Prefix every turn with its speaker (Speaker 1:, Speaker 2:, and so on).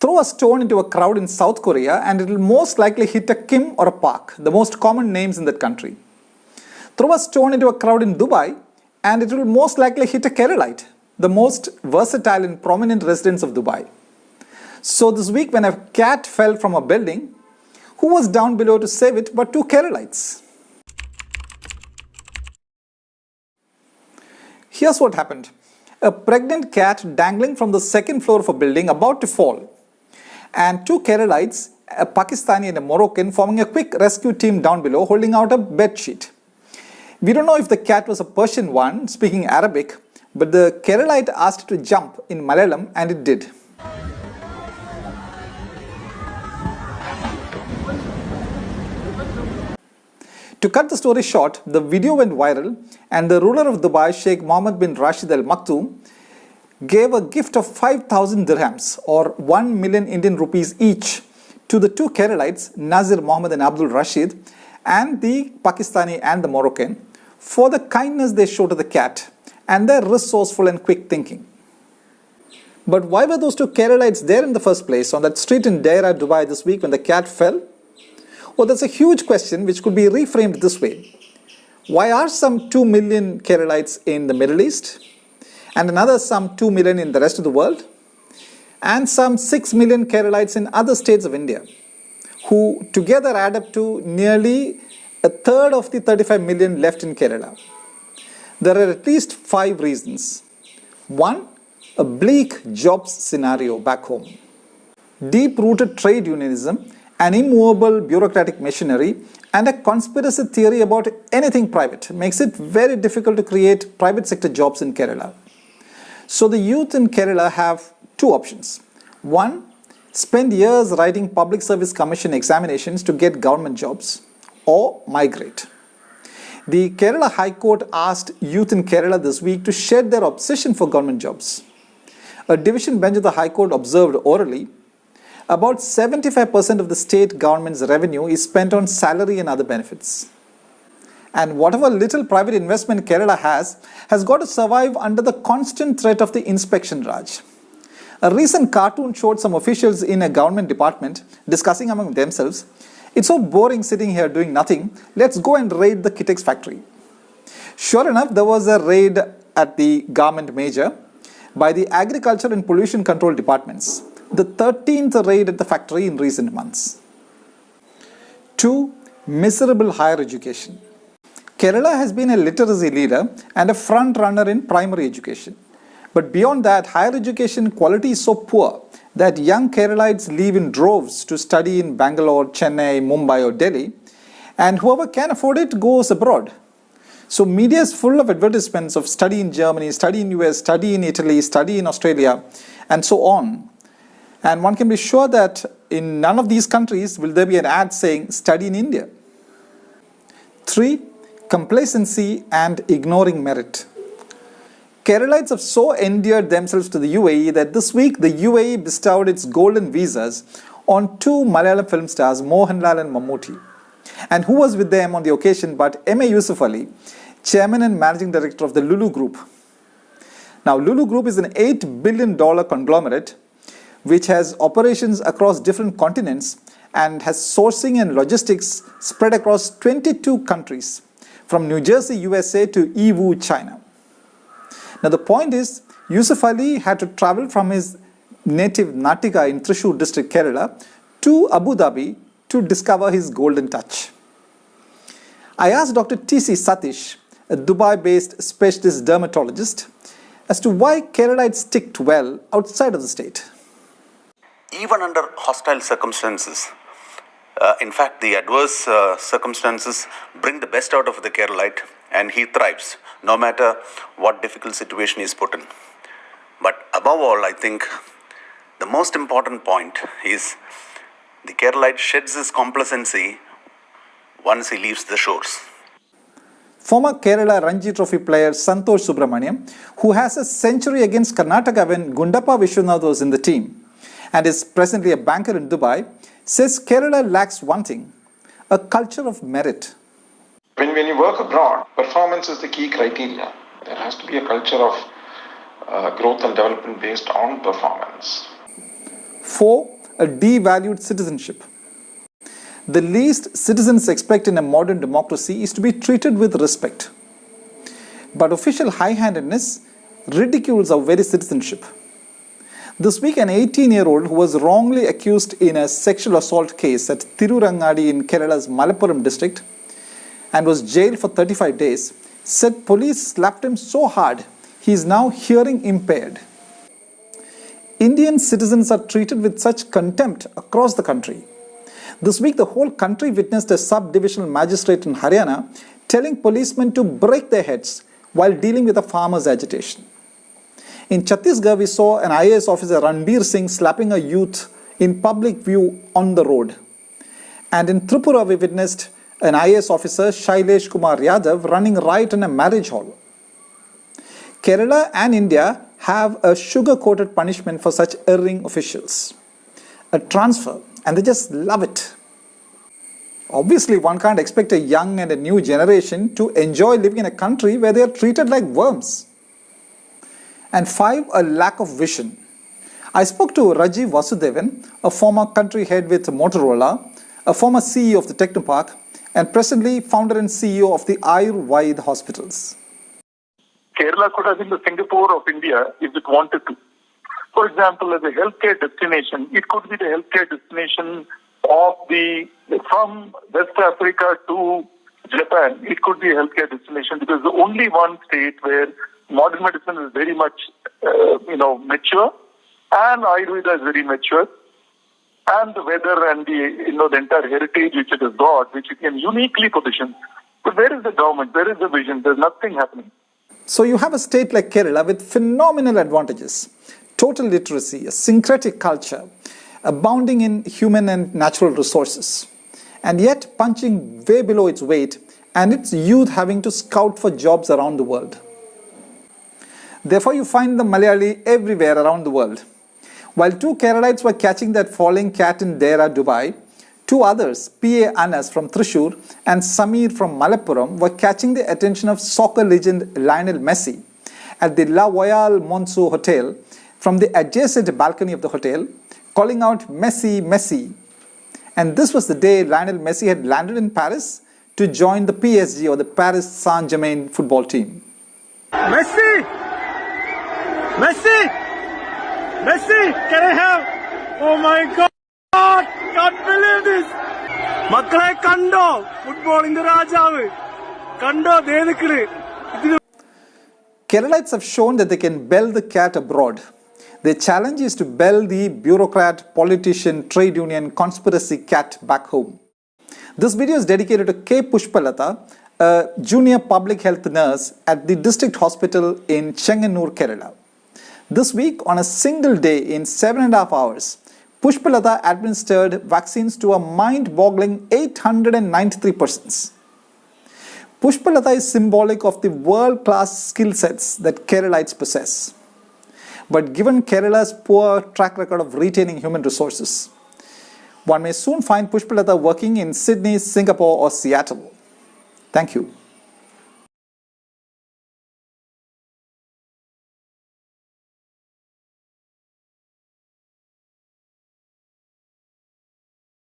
Speaker 1: Throw a stone into a crowd in South Korea and it will most likely hit a Kim or a Park, the most common names in that country. Throw a stone into a crowd in Dubai and it will most likely hit a Keralite, the most versatile and prominent residents of Dubai. So this week when a cat fell from a building, who was down below to save it but two Keralites? Here's what happened. A pregnant cat dangling from the second floor of a building about to fall, and two Keralites, a Pakistani and a Moroccan, forming a quick rescue team down below holding out a bed sheet. We don't know if the cat was a Persian one speaking Arabic, but the Keralite asked it to jump in Malayalam and it did. To cut the story short, the video went viral and the ruler of Dubai, Sheikh Mohammed bin Rashid Al Maktoum, gave a gift of 5,000 dirhams or 1 million Indian rupees each to the two Keralites, Nazir Mohammed and Abdul Rashid, and the Pakistani and the Moroccan, for the kindness they showed to the cat and their resourceful and quick thinking. But why were those two Keralites there in the first place on that street in Deira, Dubai this week when the cat fell? Well, that's a huge question which could be reframed this way. Why are some 2 million Keralites in the Middle East, and another some 2 million in the rest of the world, and some 6 million Keralites in other states of India, who together add up to nearly a third of the 35 million left in Kerala? There are at least 5 reasons. 1. A bleak jobs scenario back home. Deep-rooted trade unionism, an immovable bureaucratic machinery, and a conspiracy theory about anything private makes it very difficult to create private sector jobs in Kerala. So the youth in Kerala have 2 options. 1. Spend years writing public service commission examinations to get government jobs, or migrate. The Kerala High Court asked youth in Kerala this week to shed their obsession for government jobs. A division bench of the High Court observed orally, about 75% of the state government's revenue is spent on salary and other benefits. And whatever little private investment Kerala has got to survive under the constant threat of the inspection Raj. A recent cartoon showed some officials in a government department discussing among themselves, "It's so boring sitting here doing nothing, let's go and raid the Kitex factory." Sure enough, there was a raid at the garment major by the Agriculture and Pollution Control departments, the 13th raid at the factory in recent months. 2. Miserable higher education. Kerala has been a literacy leader and a front runner in primary education. But beyond that, higher education quality is so poor that young Keralites leave in droves to study in Bangalore, Chennai, Mumbai or Delhi, and whoever can afford it goes abroad. So media is full of advertisements of study in Germany, study in US, study in Italy, study in Australia, and so on. And one can be sure that in none of these countries will there be an ad saying study in India. 3. Complacency and ignoring merit. Keralites have so endeared themselves to the UAE that this week the UAE bestowed its golden visas on 2 Malayalam film stars, Mohanlal and Mammootty. And who was with them on the occasion but M.A. Yusuf Ali, chairman and managing director of the Lulu Group. Now, Lulu Group is an $8 billion conglomerate which has operations across different continents and has sourcing and logistics spread across 22 countries, from New Jersey, USA to Yiwu, China. Now the point is, Yusuf Ali had to travel from his native Natika in Thrissur district, Kerala, to Abu Dhabi to discover his golden touch. I asked Dr. T.C. Satish, a Dubai-based specialist dermatologist, as to why Keralites ticked well outside of the state.
Speaker 2: Even under hostile circumstances, in fact, the adverse circumstances bring the best out of the Keralite, and he thrives, no matter what difficult situation he is put in. But above all, I think the most important point is the Keralite sheds his complacency once he leaves the shores.
Speaker 1: Former Kerala Ranji Trophy player Santosh Subramaniam, who has a century against Karnataka when Gundappa Vishwanath was in the team, and is presently a banker in Dubai, says Kerala lacks one thing: a culture of merit.
Speaker 3: When you work abroad, performance is the key criteria. There has to be a culture of growth and development based on performance.
Speaker 1: 4. A devalued citizenship. The least citizens expect in a modern democracy is to be treated with respect. But official high-handedness ridicules our very citizenship. This week, an 18-year-old who was wrongly accused in a sexual assault case at Tirurangadi in Kerala's Malappuram district and was jailed for 35 days, said police slapped him so hard he is now hearing impaired. Indian citizens are treated with such contempt across the country. This week, the whole country witnessed a sub-divisional magistrate in Haryana telling policemen to break their heads while dealing with a farmer's agitation. In Chhattisgarh, we saw an IAS officer, Ranbir Singh, slapping a youth in public view on the road. And in Tripura, we witnessed an IAS officer, Shailesh Kumar Yadav, running riot in a marriage hall. Kerala and India have a sugar-coated punishment for such erring officials. A transfer, and they just love it. Obviously, one can't expect a young and a new generation to enjoy living in a country where they are treated like worms. And 5, a lack of vision. I spoke to Rajiv Vasudevan, a former country head with Motorola, a former CEO of the Technopark, and presently founder and CEO of the Ayurveda hospitals.
Speaker 4: Kerala could have been the Singapore of India if it wanted to. For example, as a healthcare destination, it could be the healthcare destination of from West Africa to Japan. It could be a healthcare destination because the only one state where modern medicine is very much, mature, and Ayurveda is very mature, and the weather and the entire heritage which it has got, which it can uniquely position. But where is the government? Where is the vision? There's nothing happening.
Speaker 1: So you have a state like Kerala with phenomenal advantages. Total literacy, a syncretic culture, abounding in human and natural resources, and yet punching way below its weight and its youth having to scout for jobs around the world. Therefore, you find the Malayali everywhere around the world. While 2 Keralites were catching that falling cat in Dera, Dubai, 2 others, P.A. Anas from Thrissur and Samir from Malappuram, were catching the attention of soccer legend Lionel Messi at the La Royale Monceau Hotel from the adjacent balcony of the hotel, calling out Messi, Messi. And this was the day Lionel Messi had landed in Paris to join the PSG or the Paris Saint-Germain football team.
Speaker 5: Messi! Messi! Messi! Can I have? Oh my God! Can't believe this! Makkale kando! Football in the Rajavu! Kando, dedikku!
Speaker 1: Keralites have shown that they can bell the cat abroad. Their challenge is to bell the bureaucrat, politician, trade union, conspiracy cat back home. This video is dedicated to K. Pushpalata, a junior public health nurse at the district hospital in Chenganur, Kerala. This week, on a single day in 7.5 hours, Pushpalata administered vaccines to a mind-boggling 893 persons. Pushpalata is symbolic of the world-class skill sets that Keralites possess. But given Kerala's poor track record of retaining human resources, one may soon find Pushpalata working in Sydney, Singapore or Seattle. Thank you.